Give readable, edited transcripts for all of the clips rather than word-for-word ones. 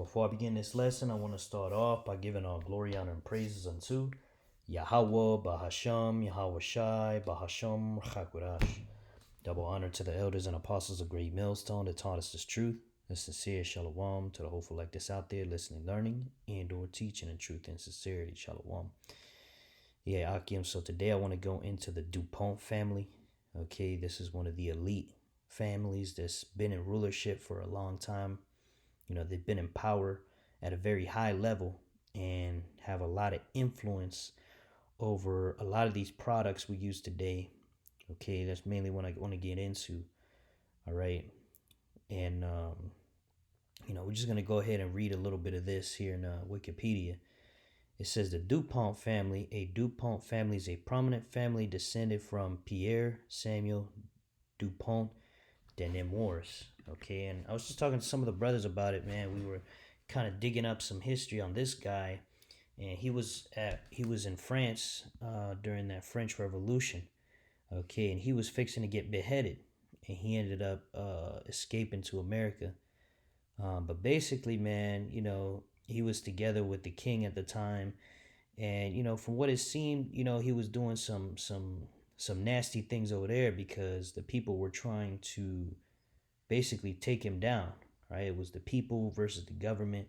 Before I begin this lesson, I want to start off by giving all glory, honor, and praises unto Yahweh, Bahasham, Yahweh Shai, Bahasham, Chakurash. Double honor to the elders and apostles of Great Millstone that taught us this truth. A sincere shalom to the hopeful like this out there listening, learning, and or teaching in truth and sincerity. Shalom. Yeah, Akim. So today I want to go into the Dupont family. Okay, this is one of the elite families that's been in rulership for a long time. You know, they've been in power at a very high level and have a lot of influence over a lot of these products we use today. Okay, that's mainly what I want to get into. All right. And, we're just going to go ahead and read a little bit of this here in Wikipedia. It says the Dupont family. A Dupont family is a prominent family descended from Pierre Samuel Dupont de Nemours. Okay, and I was just talking to some of the brothers about it, man. We were kind of digging up some history on this guy, and he was in France during that French Revolution. Okay, and he was fixing to get beheaded, and he ended up escaping to America. But basically, man, he was together with the king at the time, and from what it seemed, he was doing some nasty things over there because the people were trying to basically take him down. Right, it was the people versus the government,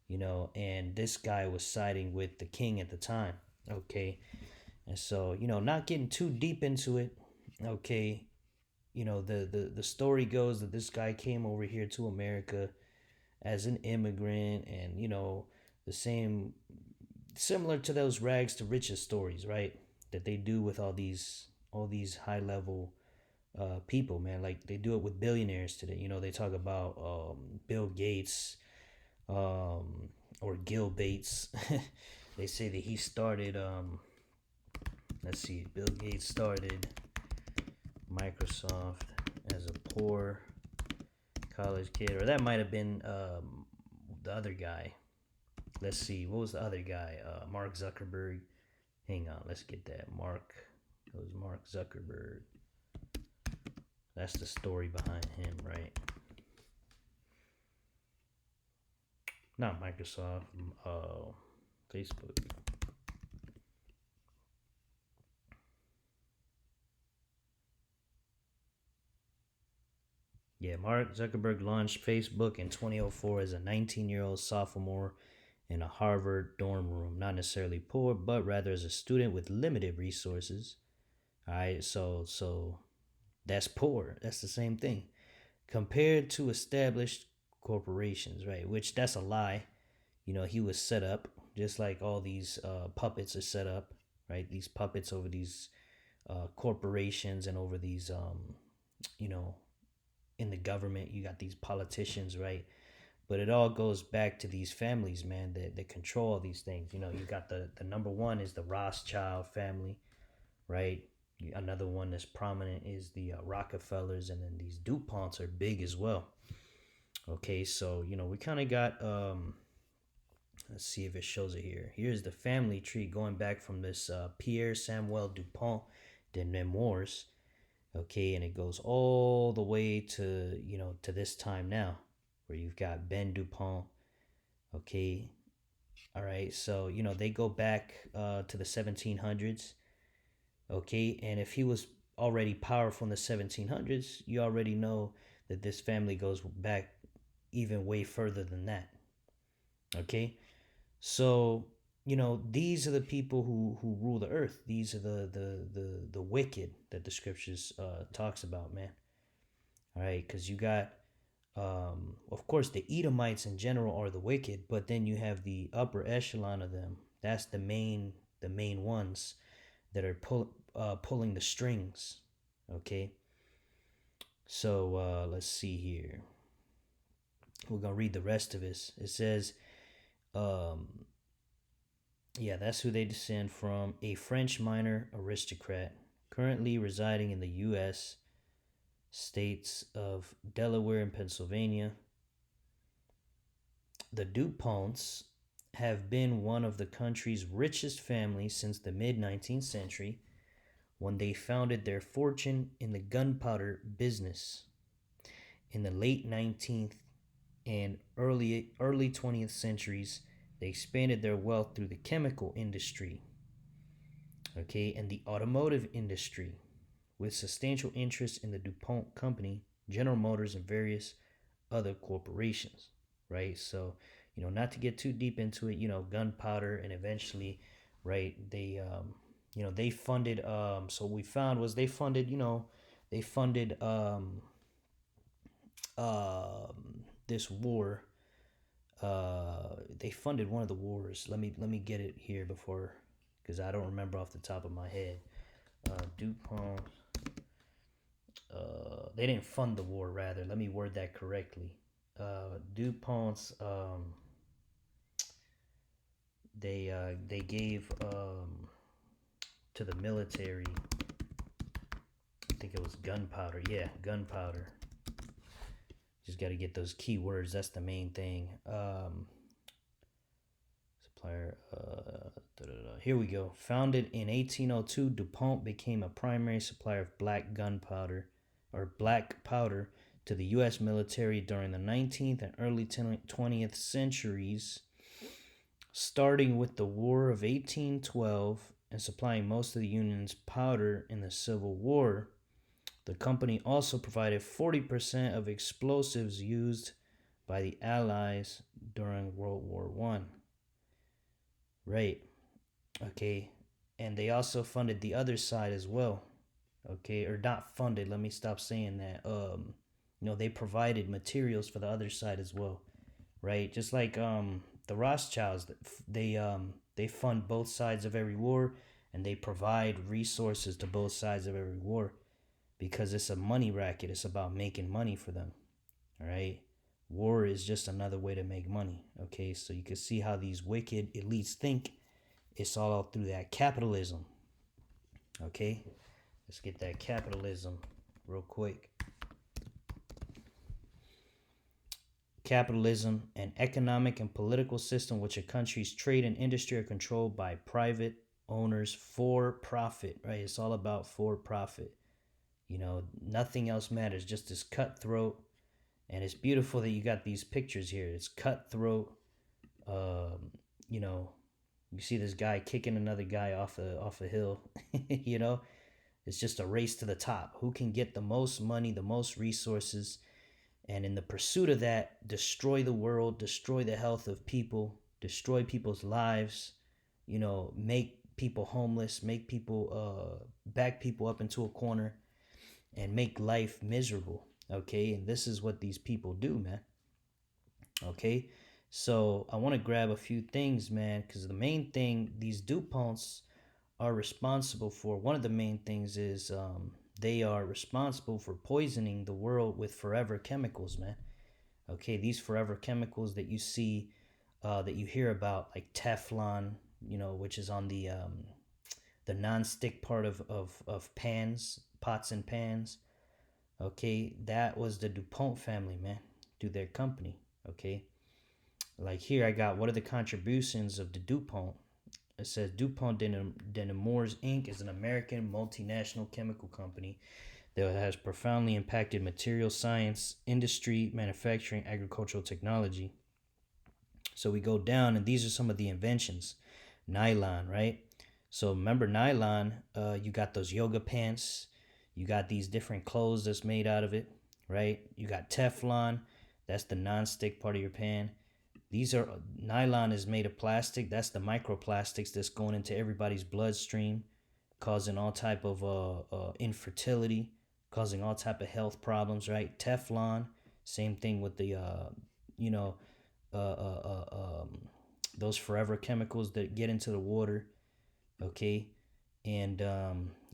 and this guy was siding with the king at the time. Okay, and so not getting too deep into it. Okay, the story goes that this guy came over here to America as an immigrant, and the same similar to those rags to riches stories, right? That they do with all these high level people, man. Like they do it with billionaires today. They talk about Bill Gates, or Gil Bates. They say that he started. Let's see, Bill Gates started Microsoft as a poor college kid, or that might have been the other guy. Let's see, what was the other guy? Mark Zuckerberg. Hang on, let's get that. It was Mark Zuckerberg. That's the story behind him, right? Not Microsoft, Facebook. Yeah, Mark Zuckerberg launched Facebook in 2004 as a 19-year-old sophomore in a Harvard dorm room. Not necessarily poor, but rather as a student with limited resources. All right, so that's poor. That's the same thing compared to established corporations, right? Which that's a lie. He was set up just like all these puppets are set up, right? These puppets over these corporations and over these, you know, in the government, you got these politicians, right? But it all goes back to these families, man, that control these things. You got the number one is the Rothschild family, right? Another one that's prominent is the Rockefellers, and then these DuPonts are big as well. Okay, so we kind of got let's see if it shows it here. Here's the family tree going back from this Pierre Samuel Dupont de Nemours. Okay, and it goes all the way to to this time now, where you've got Ben Dupont. Okay, all right, so they go back to the 1700s. Okay, and if he was already powerful in the 1700s, you already know that this family goes back even way further than that. Okay, so these are the people who rule the earth. These are the wicked that the scriptures talks about, man. All right, because you got of course the Edomites in general are the wicked, but then you have the upper echelon of them. That's the main ones that are pulling the strings. Okay, so let's see here. We're gonna read the rest of this. It says, um, yeah, that's who they descend from. A French minor aristocrat currently residing in the U.S. states of Delaware and Pennsylvania. The DuPonts have been one of the country's richest families since the mid 19th century, when they founded their fortune in the gunpowder business. In the late 19th and early 20th centuries, they expanded their wealth through the chemical industry, okay, and the automotive industry, with substantial interest in the Dupont Company, General Motors, and various other corporations, right? So, not to get too deep into it, gunpowder, and eventually, right, they funded. So what we found was they funded this war. They funded one of the wars. Let me get it here before, because I don't remember off the top of my head. Dupont. They didn't fund the war. Rather, let me word that correctly. Dupont's. They gave to the military. I think it was gunpowder. Yeah, gunpowder. Just got to get those keywords. That's the main thing. Supplier. Here we go. Founded in 1802, DuPont became a primary supplier of black gunpowder or black powder to the U.S. military during the 19th and early 20th centuries, starting with the War of 1812 and supplying most of the Union's powder in the Civil War. The company also provided 40% of explosives used by the Allies during World War One. Right. Okay. And they also funded the other side as well. Okay, or not funded. Let me stop saying that. They provided materials for the other side as well, right? Just like the Rothschilds, they fund both sides of every war, and they provide resources to both sides of every war, because it's a money racket. It's about making money for them. All right. War is just another way to make money. Okay, so you can see how these wicked elites think. It's all through that capitalism. Okay, let's get that capitalism real quick. Capitalism, an economic and political system which a country's trade and industry are controlled by private owners for profit, right? It's all about for profit. Nothing else matters, just this cutthroat. And it's beautiful that you got these pictures here. It's cutthroat. You know, you see this guy kicking another guy off a hill. It's just a race to the top. Who can get the most money, the most resources, and in the pursuit of that, destroy the world, destroy the health of people, destroy people's lives. Make people homeless, make people back people up into a corner, and make life miserable. Okay, and this is what these people do, man. Okay, so I want to grab a few things, man, because the main thing these DuPonts are responsible for, one of the main things is they are responsible for poisoning the world with forever chemicals, man. Okay, these forever chemicals that you see, that you hear about, like Teflon, which is on the non-stick part of pans, pots and pans. Okay, that was the Dupont family, man, to their company. Okay, like here I got, what are the contributions of the Dupont? It says DuPont de Nemours Inc. is an American multinational chemical company that has profoundly impacted material science, industry, manufacturing, agricultural technology. So we go down, and these are some of the inventions. Nylon, right? So remember nylon, you got those yoga pants, you got these different clothes that's made out of it, right? You got Teflon, that's the non-stick part of your pan. These are, nylon is made of plastic. That's the microplastics that's going into everybody's bloodstream, causing all type of infertility, causing all type of health problems, right? Teflon, same thing with the you know uh, uh, uh, um, those forever chemicals that get into the water. Okay, and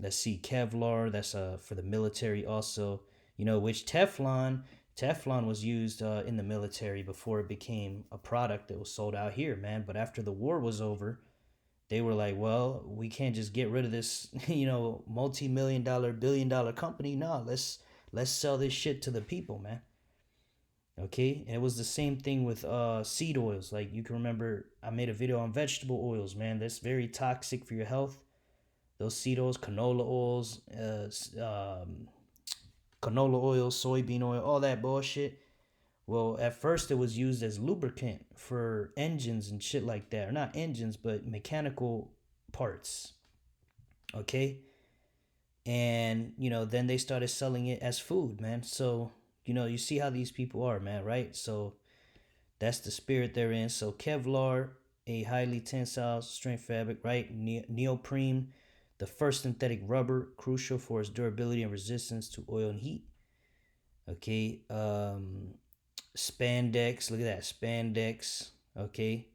let's see, Kevlar. That's for the military also. Which Teflon was used in the military before it became a product that was sold out here, man. But after the war was over, they were like, well, we can't just get rid of this, multi-million-dollar, billion-dollar company. No, let's sell this shit to the people, man. Okay, and it was the same thing with seed oils. Like, you can remember, I made a video on vegetable oils, man. That's very toxic for your health. Those seed oils, canola oils, canola oil, soybean oil, all that bullshit Well, at first it was used as lubricant for engines and shit like that. Or not engines, but mechanical parts. Okay? And, then they started selling it as food, man. So, you see how these people are, man, right? So that's the spirit they're in. So Kevlar, a highly tensile strength fabric, right? Neoprene, the first synthetic rubber, crucial for its durability and resistance to oil and heat. Okay. Spandex, look at that. Spandex. Okay.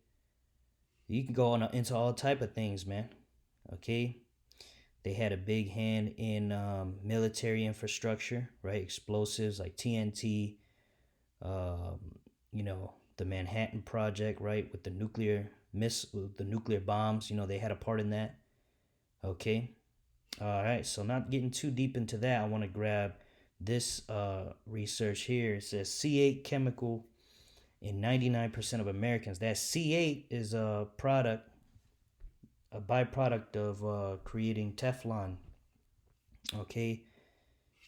You can go on into all type of things, man. Okay. They had a big hand in military infrastructure, right? Explosives like TNT, um, the Manhattan Project, right? With the with the nuclear bombs, they had a part in that. Okay. All right. So not getting too deep into that, I want to grab this research here. It says C8 chemical in 99% of Americans. That C8 is a byproduct of creating Teflon. Okay.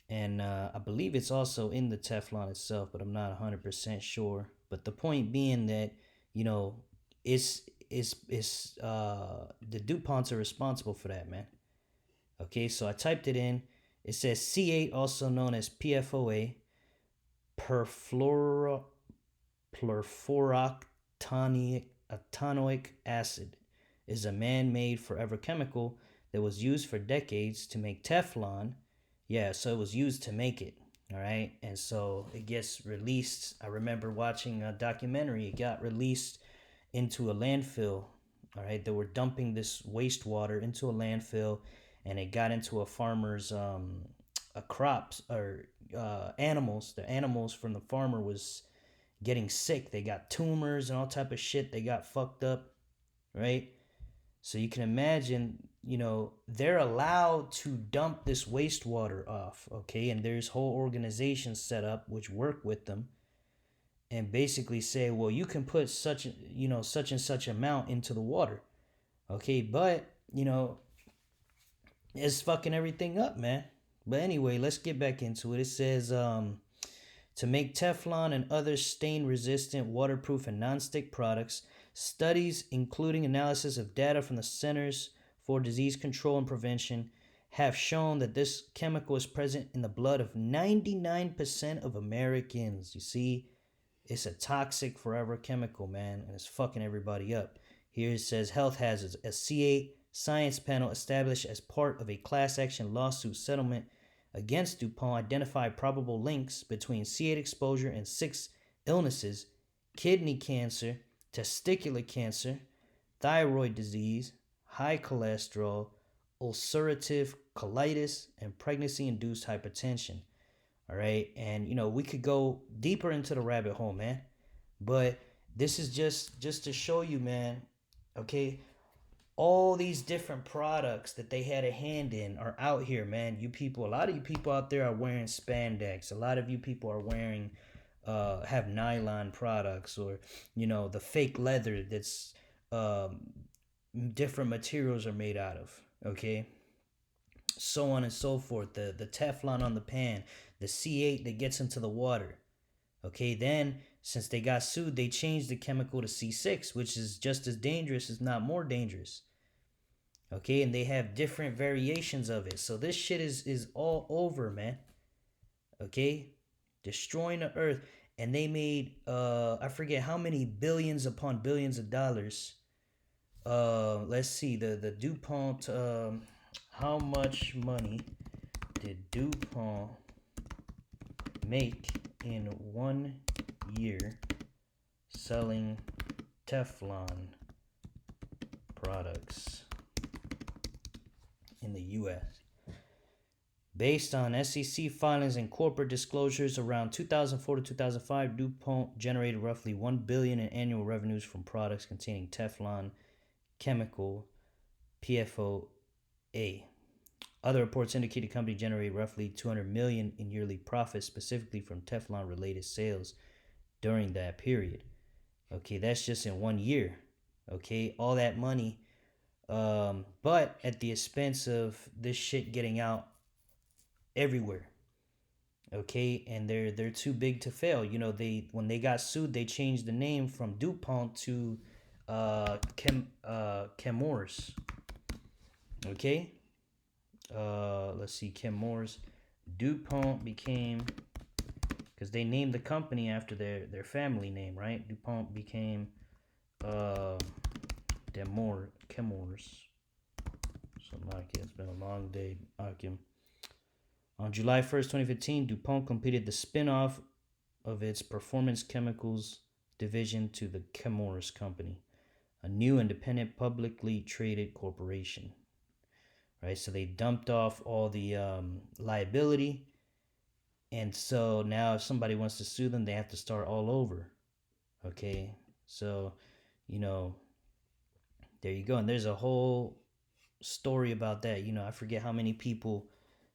And I believe it's also in the Teflon itself, but I'm not 100% sure. But the point being that, you know, the DuPonts are responsible for that, man. Okay, so I typed it in. It says C8, also known as PFOA, perfluoro perfluorooctanoic acid, is a man-made forever chemical that was used for decades to make Teflon. Yeah, so it was used to make it. All right, and so it gets released. I remember watching a documentary. It got released into a landfill. All right, they were dumping this wastewater into a landfill, and it got into a farmer's crops or animals. The animals from the farmer was getting sick. They got tumors and all type of shit. They got fucked up, right? So you can imagine, they're allowed to dump this wastewater off, okay? And there's whole organizations set up which work with them and basically say, well, you can put such and such amount into the water, okay? But it's fucking everything up, man. But anyway, let's get back into it. It says to make Teflon and other stain-resistant, waterproof, and non-stick products, studies, including analysis of data from the Centers for Disease Control and Prevention, have shown that this chemical is present in the blood of 99% of Americans. You see, it's a toxic forever chemical, man, and it's fucking everybody up. Here it says health hazards. A C8 science panel established as part of a class action lawsuit settlement against DuPont identified probable links between C8 exposure and 6 illnesses: kidney cancer, testicular cancer, thyroid disease, high cholesterol, ulcerative colitis, and pregnancy-induced hypertension. All right, and we could go deeper into the rabbit hole, man, but this is just to show you, man. Okay, all these different products that they had a hand in are out here, man. A lot of you people out there are wearing spandex. A lot of you people are wearing have nylon products, or the fake leather that's different materials are made out of. Okay, so on and so forth. The Teflon on the pan, the C8 that gets into the water. Okay, then since they got sued, they changed the chemical to C6, which is just as dangerous, if not more dangerous. Okay, and they have different variations of it. So this shit is all over, man. Okay, destroying the earth. And they made I forget how many billions upon billions of dollars. Let's see, the DuPont, how much money did DuPont make in 1 year selling Teflon products in the U.S.? Based on SEC filings and corporate disclosures, around 2004 to 2005, DuPont generated roughly $1 billion in annual revenues from products containing Teflon chemical, PFOA. Other reports indicate the company generated roughly $200 million in yearly profits, specifically from Teflon-related sales during that period. Okay, that's just in 1 year. Okay, all that money, but at the expense of this shit getting out everywhere. Okay, and they're too big to fail. They when they got sued, they changed the name from Dupont to Chemours. Okay, let's see, Chemours. Dupont became, because they named the company after their family name, right? Dupont became uh Chemours. Something like it. It's been a long day, Akim. On July 1st, 2015, DuPont completed the spin-off of its performance chemicals division to the Chemours Company, a new independent publicly traded corporation. Right, so they dumped off all the liability, and so now if somebody wants to sue them, they have to start all over. Okay, so you know, there you go, and there's a whole story about that. I forget how many people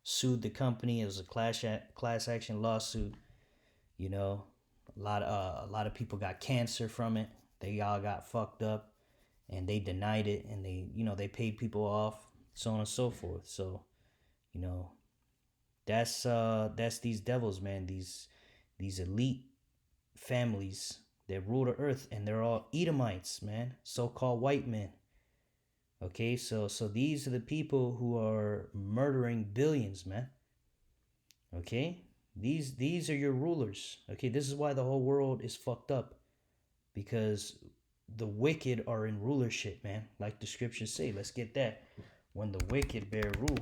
sued the company. It was a class action lawsuit. You know, a lot of people got cancer from it. They all got fucked up, and they denied it, and they paid people off, so on and so forth. So you know, that's these devils, man. These elite families that rule the earth, and they're all Edomites, man. So-called white men. Okay, so these are the people who are murdering billions, man. Okay, these are your rulers. Okay, this is why the whole world is fucked up, because the wicked are in rulership, man. Like the scriptures say. Let's get that. When the wicked bear rule.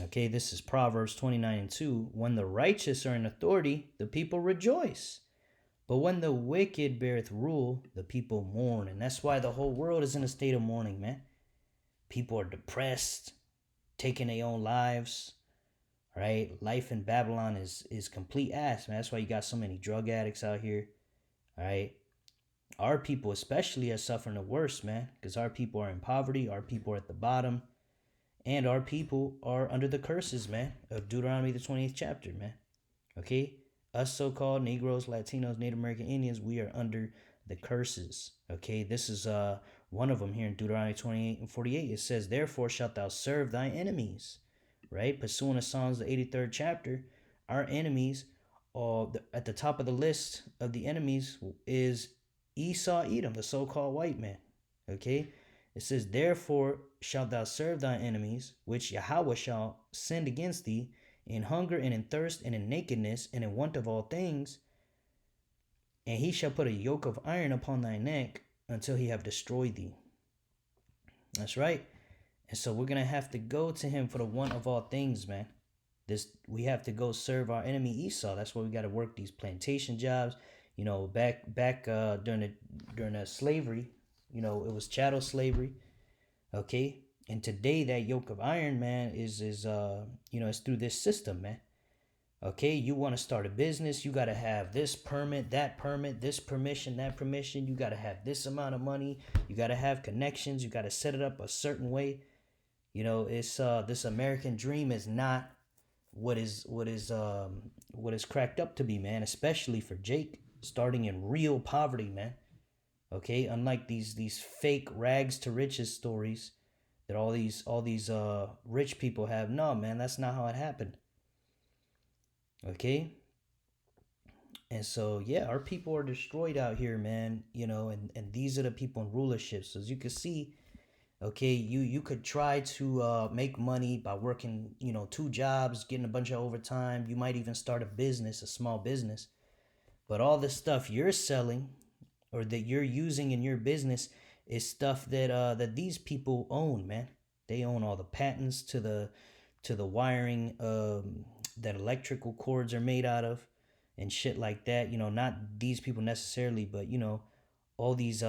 Okay, this is Proverbs 29:2. When the righteous are in authority, the people rejoice. But when the wicked beareth rule, the people mourn. And that's why the whole world is in a state of mourning, man. People are depressed, taking their own lives, right? Life in Babylon is complete ass, man. That's why you got so many drug addicts out here, all right? Our people especially are suffering the worst, man, because our people are in poverty, our people are at the bottom, and our people are under the curses, man, of Deuteronomy the 28th chapter, man. Okay? Us so-called Negroes, Latinos, Native American Indians, we are under the curses. Okay? This is one of them here in Deuteronomy 28:48. It says, "Therefore shalt thou serve thy enemies." Right? Pursuing the Psalms, the 83rd chapter, our enemies, at the top of the list of the enemies is Esau, Edom, the so-called white man. Okay? It says, "Therefore shalt thou serve thy enemies, which Yahweh shall send against thee, in hunger and in thirst and in nakedness and in want of all things. And he shall put a yoke of iron upon thy neck until he have destroyed thee." That's right. And so we're going to have to go to him for the want of all things, man. We have to go serve our enemy Esau. That's why we got to work these plantation jobs. Back during the slavery, it was chattel slavery. Okay, and today that yoke of iron, man, is it's through this system, man. Okay, you want to start a business, you got to have this permit, this permission, that permission. You got to have this amount of money. You got to have connections. You got to set it up a certain way. It's this American dream is not what is cracked up to be, man. Especially for Jake, starting in real poverty, man. Okay, unlike these fake rags to riches stories that all these rich people have. No, man, that's not how it happened. Okay, and so yeah, our people are destroyed out here, man. And these are the people in rulership. So as you can see, okay, you could try to make money by working, two jobs, getting a bunch of overtime. You might even start a business, a small business. But all the stuff you're selling or that you're using in your business is stuff that these people own, man. They own all the patents to the wiring that electrical cords are made out of and shit like that. Not these people necessarily, but all these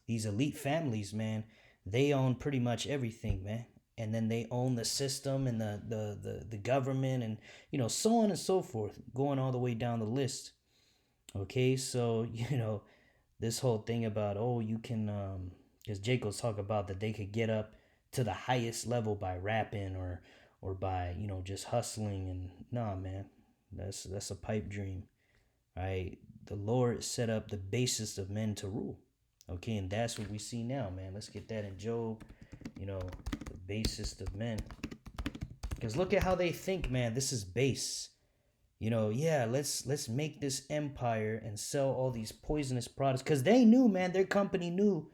elite families, man. They own pretty much everything, man. And then they own the system and the government, and so on and so forth, going all the way down the list. Okay, so this whole thing about, oh, you can because Jacob's talk about that they could get up to the highest level by rapping or by just hustling. And nah, man, that's a pipe dream. Right? The Lord set up the basis of men to rule. Okay, and that's what we see now, man. Let's get that in Job. The Basest of men. Because look at how they think, man. This is base. Yeah, let's make this empire and sell all these poisonous products. Because they knew, man, their company knew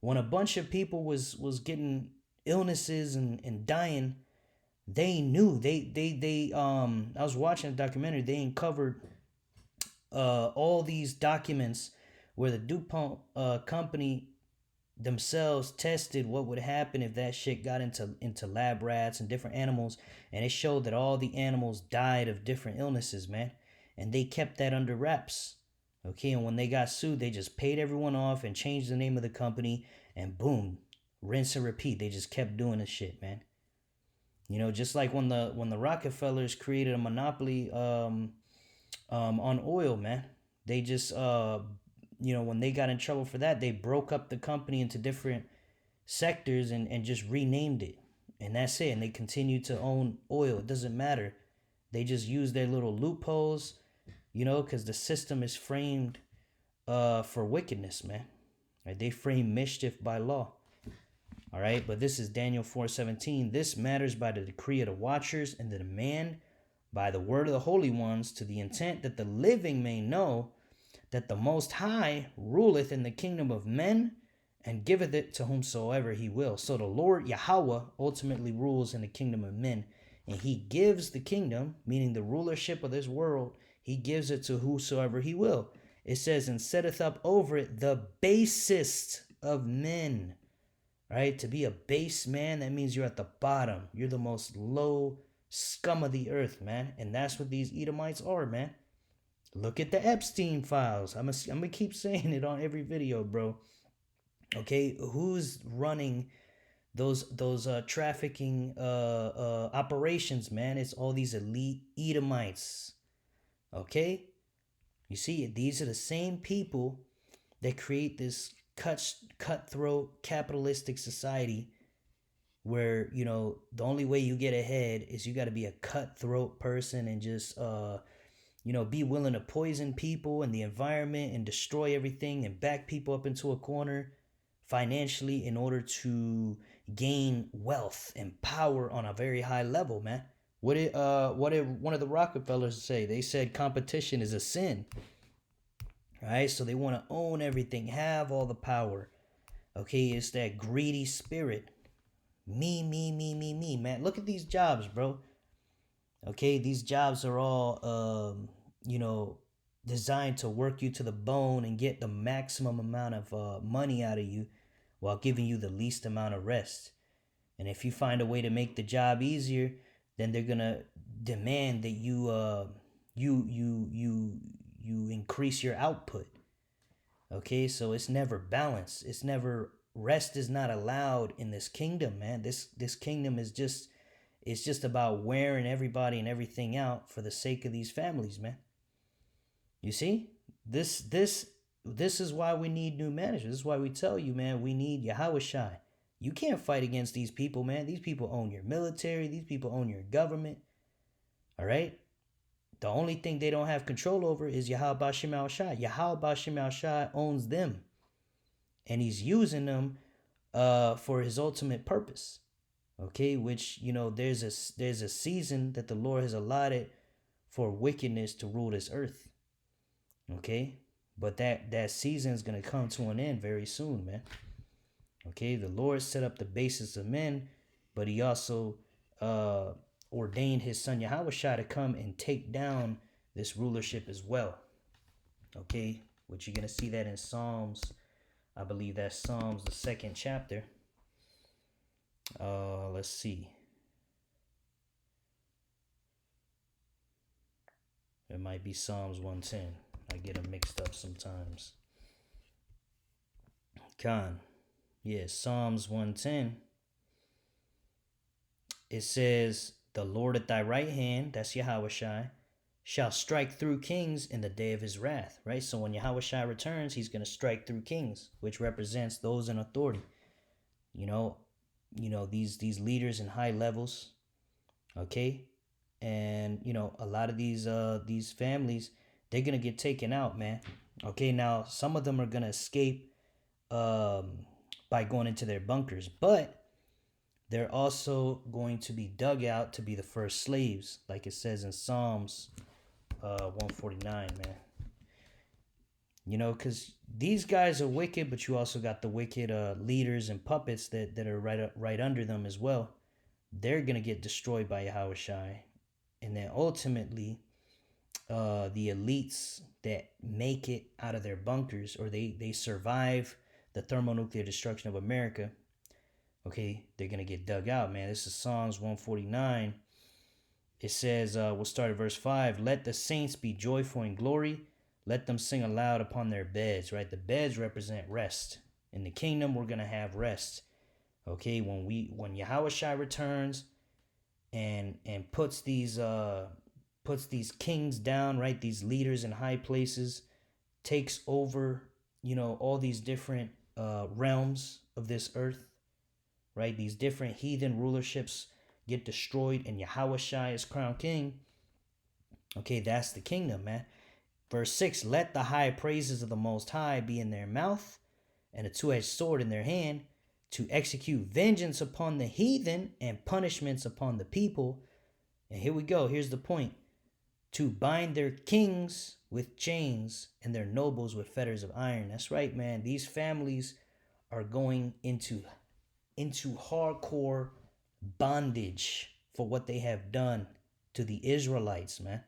when a bunch of people was getting illnesses and dying. They knew. They I was watching a documentary. They uncovered all these documents where the Dupont company themselves tested what would happen if that shit got into lab rats and different animals, and it showed that all the animals died of different illnesses, man. And they kept that under wraps. Okay, and when they got sued, they just paid everyone off and changed the name of the company, and boom, rinse and repeat. They just kept doing this shit, man. Just like when the Rockefellers created a monopoly on oil, man. They just when they got in trouble for that, they broke up the company into different sectors and just renamed it. And that's it. And they continue to own oil. It doesn't matter. They just use their little loopholes, because the system is framed for wickedness, man. Right? They frame mischief by law. All right, but this is Daniel 4:17. This matters by the decree of the watchers and the demand by the word of the holy ones, to the intent that the living may know that the Most High ruleth in the kingdom of men and giveth it to whomsoever he will. So the Lord Yahweh ultimately rules in the kingdom of men, and he gives the kingdom, meaning the rulership of this world, he gives it to whosoever he will. It says, and setteth up over it the basest of men. Right? To be a base man, that means you're at the bottom. You're the most low scum of the earth, man. And that's what these Edomites are, man. Look at the Epstein files. I'm gonna keep saying it on every video, bro. Okay, who's running those trafficking operations, man? It's all these elite Edomites. Okay, you see, these are the same people that create this cutthroat capitalistic society where the only way you get ahead is you got to be a cutthroat person and just be willing to poison people and the environment and destroy everything and back people up into a corner financially in order to gain wealth and power on a very high level, man. What did one of the Rockefellers say? They said competition is a sin. Right? So they want to own everything, have all the power. Okay, it's that greedy spirit. Me, man. Look at these jobs, bro. Okay, these jobs are all designed to work you to the bone and get the maximum amount of money out of you while giving you the least amount of rest. And if you find a way to make the job easier, then they're gonna demand that you increase your output. Okay, so it's never balanced. It's never rest is not allowed in this kingdom, man. This kingdom is just about wearing everybody and everything out for the sake of these families, man. You see? This is why we need new managers. This is why we tell you, man, we need Yahweh Shai. You can't fight against these people, man. These people own your military. These people own your government. All right? The only thing they don't have control over is Yahweh Bashim al-Shai. Yahweh Bashim al-Shai owns them. And he's using them for his ultimate purpose. Okay, which, there's a season that the Lord has allotted for wickedness to rule this earth. Okay? But that season is going to come to an end very soon, man. Okay, the Lord set up the basis of men, but he also ordained his son Yahweh Shai to come and take down this rulership as well. Okay, which you're going to see that in Psalms. I believe that's Psalms, the 2nd chapter. Let's see. It might be Psalms 110. I get them mixed up sometimes. Yeah, Psalms 110. It says, the Lord at thy right hand, that's Yahweh Shai, shall strike through kings in the day of his wrath. Right? So when Yahweh Shai returns, he's going to strike through kings, which represents those in authority. These leaders in high levels. Okay? And, a lot of these families, they're going to get taken out, man. Okay, now some of them are going to escape by going into their bunkers. But they're also going to be dug out to be the first slaves, like it says in Psalms 149, man. You know, because these guys are wicked, but you also got the wicked leaders and puppets that are right under them as well. They're going to get destroyed by Yahushai. And then ultimately, the elites that make it out of their bunkers, or they survive the thermonuclear destruction of America, okay, they're going to get dug out, man. This is Psalms 149. It says, we'll start at verse 5. Let the saints be joyful in glory. Let them sing aloud upon their beds, right? The beds represent rest. In the kingdom, we're going to have rest. Okay, when Yahushua returns and puts these kings down, right? These leaders in high places, takes over, you know, all these different realms of this earth, right? These different heathen rulerships get destroyed and Yahushua is crowned king. Okay, that's the kingdom, man. Verse 6, let the high praises of the Most High be in their mouth and a two-edged sword in their hand to execute vengeance upon the heathen and punishments upon the people. And here we go. Here's the point. To bind their kings with chains and their nobles with fetters of iron. That's right, man. These families are going into hardcore bondage for what they have done to the Israelites, man.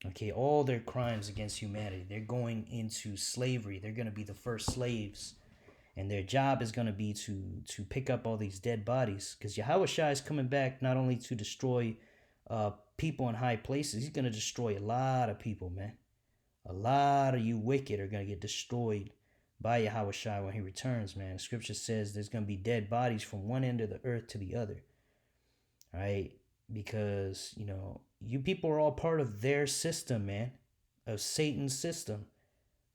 Okay, all their crimes against humanity. They're going into slavery. They're going to be the first slaves. And their job is going to be to pick up all these dead bodies. Because Yahushua is coming back not only to destroy people in high places. He's going to destroy a lot of people, man. A lot of you wicked are going to get destroyed by Yahushua when he returns, man. Scripture says there's going to be dead bodies from one end of the earth to the other. All right? Because, you know, you people are all part of their system, man. Of Satan's system.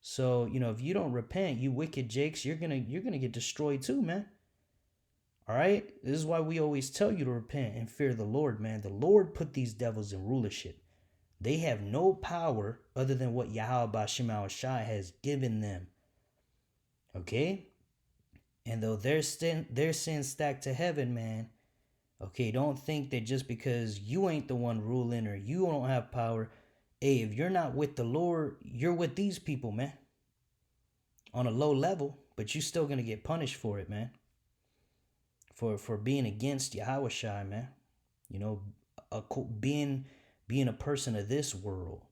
So, you know, if you don't repent, you wicked jakes, you're gonna get destroyed too, man. All right? This is why we always tell you to repent and fear the Lord, man. The Lord put these devils in rulership. They have no power other than what Yahweh Bashim Shai has given them. Okay? And though their sin stacked to heaven, man, okay, don't think that just because you ain't the one ruling or you don't have power, hey, if you're not with the Lord, you're with these people, man. On a low level, but you're still gonna get punished for it, man. For being against Yahushua, man. You know, being a person of this world.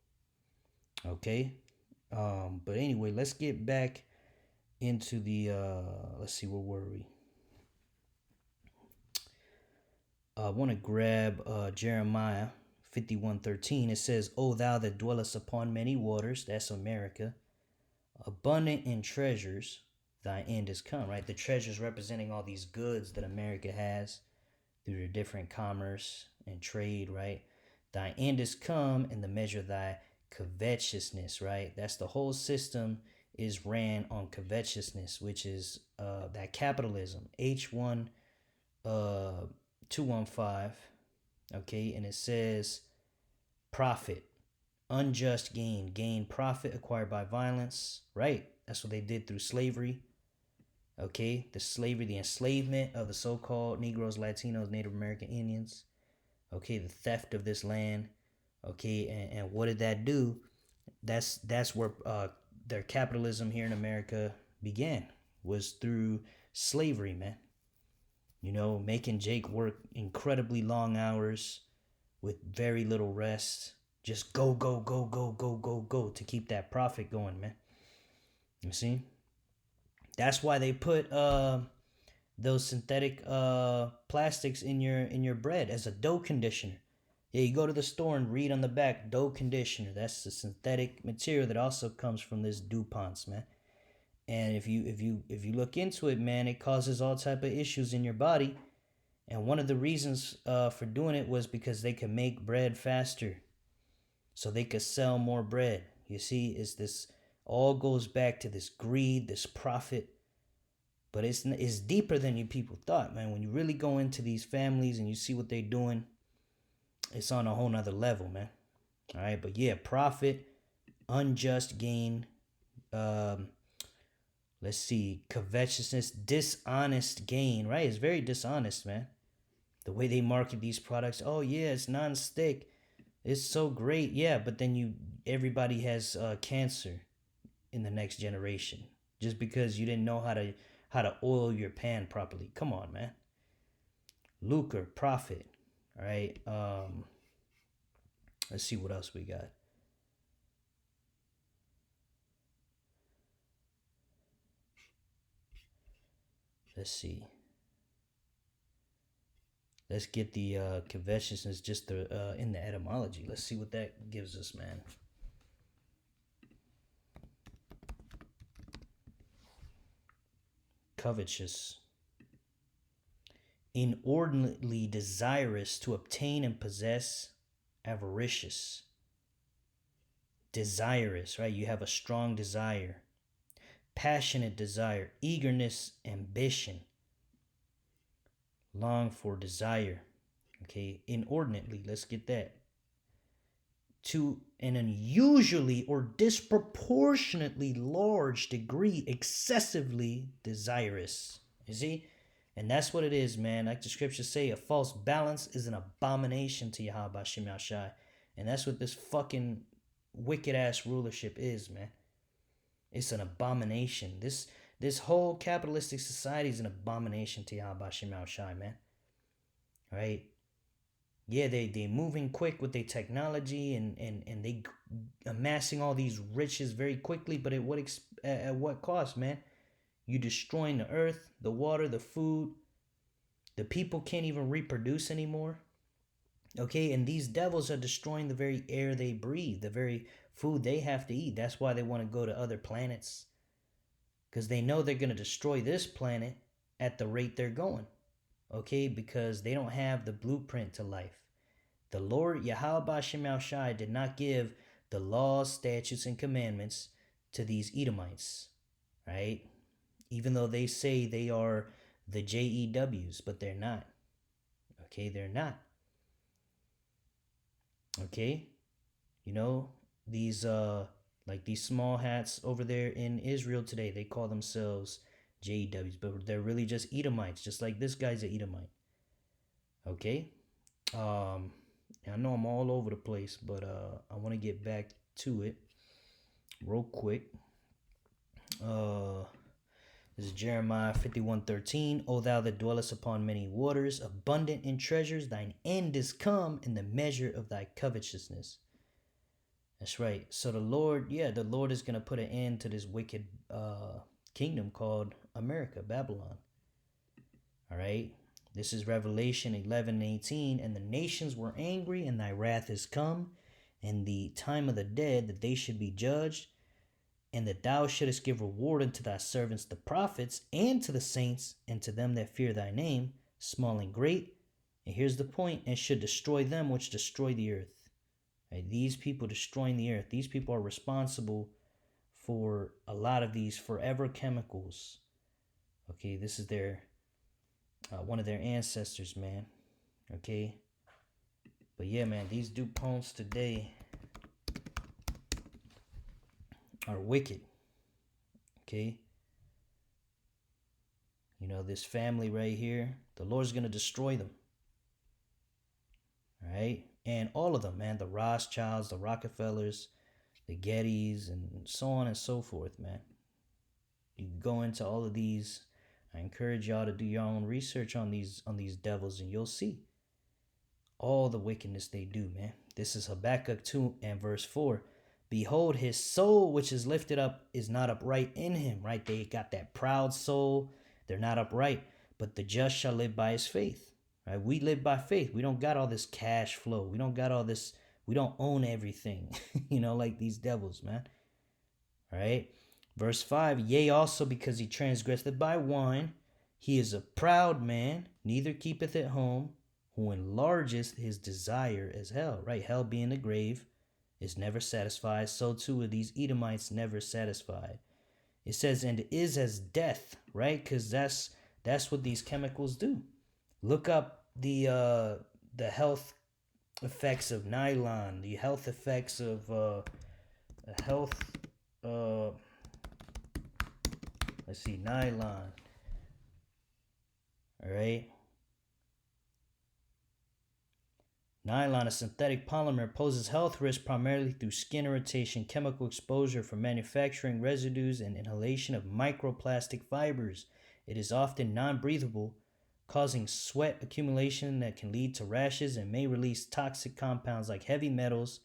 Okay? But anyway, let's get back into the let's see, where were we? I want to grab Jeremiah 51:13. It says, O thou that dwellest upon many waters, that's America, abundant in treasures, thy end is come, right? The treasures representing all these goods that America has through the different commerce and trade, right? Thy end is come in the measure of thy covetousness, right? That's the whole system is ran on covetousness, which is that capitalism. H1 215, okay? And it says profit, unjust gain profit acquired by violence, right? That's what they did through slavery. Okay, the enslavement of the so-called Negroes, Latinos, Native American Indians. Okay, the theft of this land. Okay, and what did that do? That's where their capitalism here in America began, was through slavery, man. You know, making Jake work incredibly long hours with very little rest. Just go to keep that profit going, man. You see? That's why they put those synthetic plastics in your bread as a dough conditioner. Yeah, you go to the store and read on the back, dough conditioner. That's the synthetic material that also comes from this Dupont's, man. And if you look into it, man, it causes all type of issues in your body. And one of the reasons for doing it was because they could make bread faster, so they could sell more bread. You see, is this all goes back to this greed, this profit. But it's deeper than you people thought, man. When you really go into these families and you see what they're doing, it's on a whole nother level, man. All right, but yeah, profit, unjust gain, Let's see. Covetousness, dishonest gain, right? It's very dishonest, man. The way they market these products. Oh, yeah, it's non-stick. It's so great. Yeah, but then everybody has cancer in the next generation just because you didn't know how to oil your pan properly. Come on, man. Lucre, profit. All right. Let's see what else we got. Let's see. Let's get the covetousness just in the etymology. Let's see what that gives us, man. Covetous. Inordinately desirous to obtain and possess, avaricious. Desirous, right? You have a strong desire, passionate desire, eagerness, ambition, long for desire. Okay, inordinately, let's get that. To an unusually or disproportionately large degree, excessively desirous. You see? And that's what it is, man. Like the scriptures say, a false balance is an abomination to Yahweh Shem Yahshai. And that's what this fucking wicked ass rulership is, man. It's an abomination. This whole capitalistic society is an abomination to Yahweh Shem Yahshai, man. Right? Yeah, they moving quick with their technology and they amassing all these riches very quickly, but at what cost, man? You destroying the earth, the water, the food. The people can't even reproduce anymore. Okay, and these devils are destroying the very air they breathe, the very food they have to eat. That's why they want to go to other planets. Because they know they're going to destroy this planet at the rate they're going. Okay, because they don't have the blueprint to life. The Lord Yahweh Shem Shai did not give the laws, statutes, and commandments to these Edomites, right? Even though they say they are the JEWs, but they're not. Okay, they're not. Okay, you know, these like these small hats over there in Israel today, they call themselves JEWs, but they're really just Edomites, just like this guy's an Edomite. Okay, I know I'm all over the place, but I want to get back to it real quick. This is Jeremiah 51:13. O thou that dwellest upon many waters, abundant in treasures, thine end is come in the measure of thy covetousness. That's right. So the Lord is going to put an end to this wicked kingdom called America, Babylon. All right. This is Revelation 11:18. And the nations were angry, and thy wrath is come, and the time of the dead, that they should be judged, and that thou shouldest give reward unto thy servants the prophets, and to the saints, and to them that fear thy name, small and great. And here's the point, and should destroy them which destroy the earth. Right? These people destroying the earth, these people are responsible for a lot of these forever chemicals. Okay, this is their one of their ancestors, man. Okay, but yeah, man, these DuPonts today are wicked. Okay, you know, this family right here, the Lord's gonna destroy them. All right, and all of them, man, the Rothschilds, the Rockefellers, the Gettys, and so on and so forth, man. You can go into all of these. I encourage y'all to do your own research on these devils, and you'll see all the wickedness they do, man. This is Habakkuk 2 and verse 4. Behold, his soul which is lifted up is not upright in him, right? They got that proud soul. They're not upright, but the just shall live by his faith, right? We live by faith. We don't got all this cash flow. We don't got all this. We don't own everything, like these devils, man. All right. Verse 5, yea, also because he transgressed by wine, he is a proud man, neither keepeth at home, who enlargeth his desire as hell, right? Hell being the grave, is never satisfied. So too are these Edomites never satisfied. It says, and is as death, right? Because that's what these chemicals do. Look up the health effects of nylon, the health effects of Let's see, nylon. All right. Nylon, a synthetic polymer, poses health risks primarily through skin irritation, chemical exposure from manufacturing residues, and inhalation of microplastic fibers. It is often non-breathable, causing sweat accumulation that can lead to rashes and may release toxic compounds like heavy metals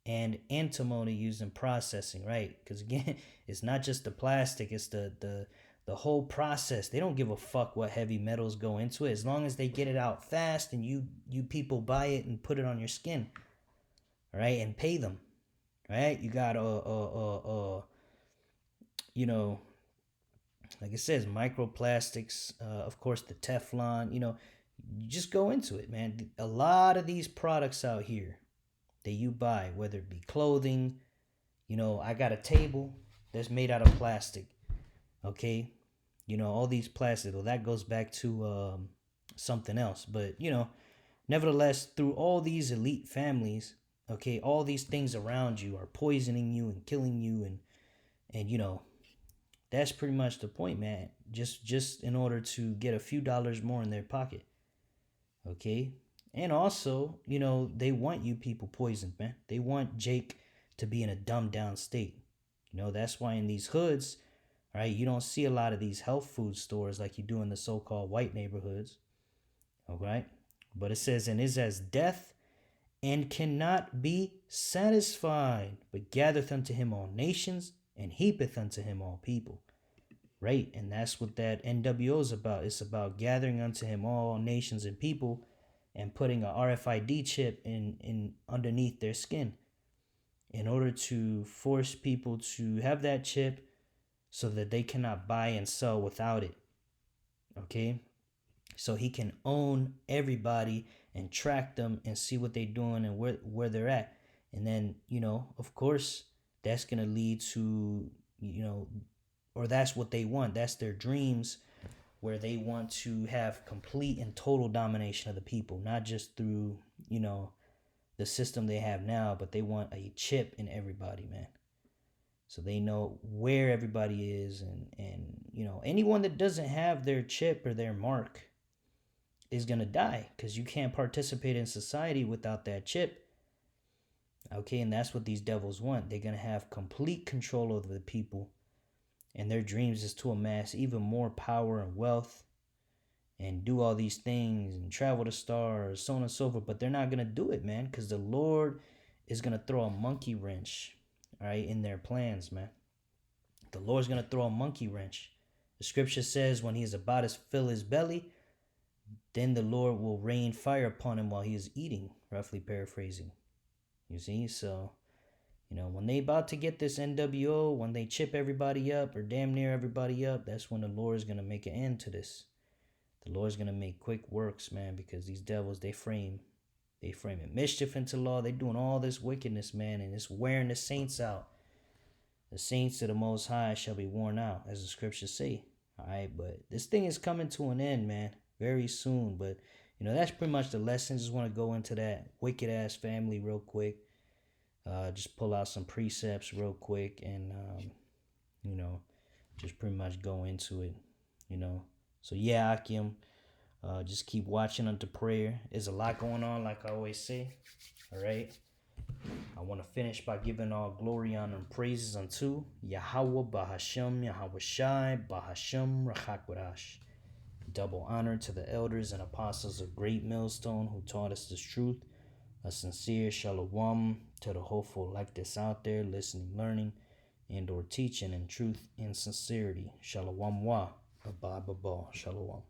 and antimony used in processing, right? Because again, it's not just the plastic, it's the whole process. They don't give a fuck what heavy metals go into it as long as they get it out fast and you people buy it and put it on your skin, right? And pay them, right? You got you know, like it says, microplastics, of course the Teflon, you just go into it, man. A lot of these products out here that you buy, whether it be clothing, I got a table that's made out of plastic, okay? All these plastics, well, that goes back to something else. But, nevertheless, through all these elite families, okay, all these things around you are poisoning you and killing you. And that's pretty much the point, man. Just in order to get a few dollars more in their pocket, okay? And also, they want you people poisoned, man. They want Jake to be in a dumbed down state. That's why in these hoods, right, you don't see a lot of these health food stores like you do in the so-called white neighborhoods. Okay? But it says, and is as death and cannot be satisfied, but gathereth unto him all nations and heapeth unto him all people. Right? And that's what that NWO is about. It's about gathering unto him all nations and people and putting a RFID chip in underneath their skin in order to force people to have that chip so that they cannot buy and sell without it. Okay? So he can own everybody and track them and see what they're doing and where they're at. And then, of course, that's going to lead to, or that's what they want. That's their dreams, where they want to have complete and total domination of the people, not just through, the system they have now, but they want a chip in everybody, man. So they know where everybody is, and anyone that doesn't have their chip or their mark is going to die, because you can't participate in society without that chip. Okay, and that's what these devils want. They're going to have complete control over the people, and their dreams is to amass even more power and wealth and do all these things and travel to stars, so on and so forth. But they're not going to do it, man, because the Lord is going to throw a monkey wrench, all right, in their plans, man. The Lord's going to throw a monkey wrench. The scripture says when he is about to fill his belly, then the Lord will rain fire upon him while he is eating, roughly paraphrasing. You see? So, when they about to get this NWO, when they chip everybody up or damn near everybody up, that's when the Lord is going to make an end to this. The Lord's going to make quick works, man, because these devils, they frame mischief into law. They're doing all this wickedness, man, and it's wearing the saints out. The saints of the Most High shall be worn out, as the scriptures say. All right, but this thing is coming to an end, man, very soon. But, that's pretty much the lesson. Just want to go into that wicked-ass family real quick. Just pull out some precepts real quick and, just pretty much go into it, So, yeah, Akim, just keep watching unto prayer. There's a lot going on, like I always say, all right? I want to finish by giving all glory, honor, and praises unto Yahweh, Bahashem, Yahweh Shai, Bahashem, Rachakwadash. Double honor to the elders and apostles of Great Millstone who taught us this truth. A sincere shalom to the hopeful like this out there, listening, learning, and or teaching in truth and sincerity. Shalom wa, abba, shalom.